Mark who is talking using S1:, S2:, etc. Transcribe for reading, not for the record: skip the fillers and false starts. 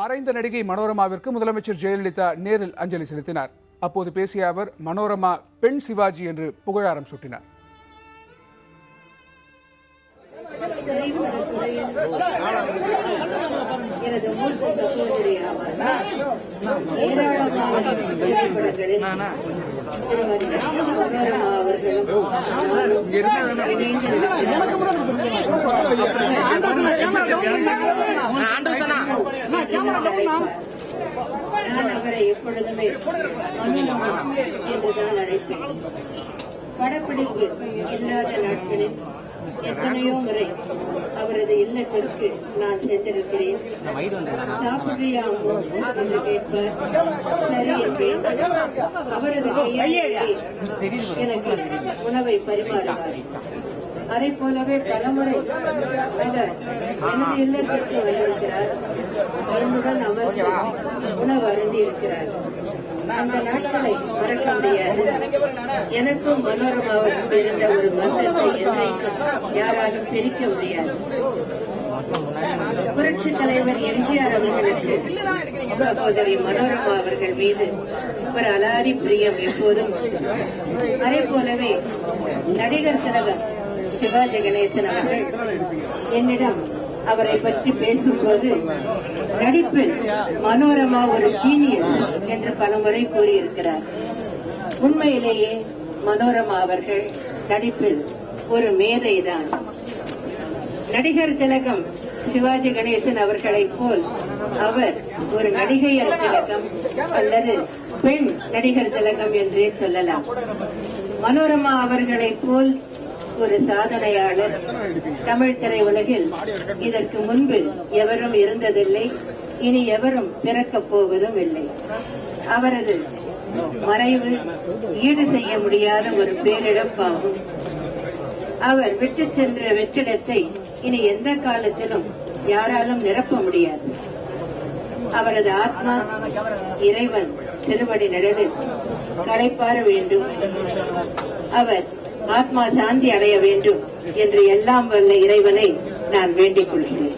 S1: மறைந்த நடிகை மனோரமாவிற்கு முதலமைச்சர் ஜெயலலிதா நேரில் அஞ்சலி செலுத்தினார். அப்போது பேசிய அவர், மனோரமா பெண் சிவாஜி என்று புகழாரம் சூட்டினார்.
S2: எனது மூத்த சகோதரி ஏராளமான திரைப்படங்களில் திருமதி மனோரமா அவர்களும் நான் அவரை எப்பொழுதுமே மனோரமா என்றுதான் அழைப்பேன். படப்பிடிப்பு இல்லாத நாட்களில் எத்தனையோ முறை அவரது இல்லத்திற்கு நான் சென்றிருக்கிறேன். சாப்பிடுறியா என்று கேட்பார். சரி என்பேன். அவரது கையால் எனக்கு உணவை பரிமாறுவார். அதை போலவே பலமுறை அவர் எனது இல்லத்திற்கு வந்திருக்கிறார். என்னுடன் அமர்ந்து உணவு அருந்தியிருக்கிறார். அந்த நாட்களை மறக்க முடியாது. எனக்கும் மனோரமாவுக்கும் இருந்த ஒரு பந்தத்தை என்றைக்கும் யாராலும் பிரிக்க முடியாது. புரட்சித் தலைவர் எம்ஜிஆர் அவர்களுக்கு சகோதரி மனோரமா அவர்கள் மீது ஒரு அலாதி பிரியம் எப்போதும். அதே போலவே நடிகர் திலகம் சிவாஜி கணேசன் அவர்கள் என்னிடம் அவரை பற்றி பேசும்போது, நடிப்பில் மனோரமா ஒரு ஜீனியஸ் என்று பலமுறை கூறியிருக்கிறார். உண்மையிலேயே மனோரமா அவர்கள் நடிப்பில் ஒரு மேதைதான். நடிகர் திலகம் சிவாஜி கணேசன் அவர்களைப் போல் அவர் ஒரு நடிகையர் திலகம் அல்லது பெண் நடிகர் திலகம் என்றே சொல்லலாம். மனோரமா அவர்களைப் போல் ஒரு சாதனையாளர் தமிழ் திரையுலகில் இதற்கு முன்பு எவரும் இருந்ததில்லை, இனி எவரும் பிறக்கப் போவதும் இல்லை. அவரது மறைவு ஈடு செய்ய முடியாத ஒரு பேரிழப்பாகும். அவர் விட்டு சென்ற வெற்றிடத்தை இனி எந்த காலத்திலும் யாராலும் நிரப்ப முடியாது. அவரது ஆத்மா இறைவன் திருவடி நிழலில் களைப்பாற வேண்டும். அவர் ஆத்மா சாந்தி அடைய வேண்டும் என்று எல்லாம் வல்ல இறைவனை நான் வேண்டிக் கொள்கிறேன்.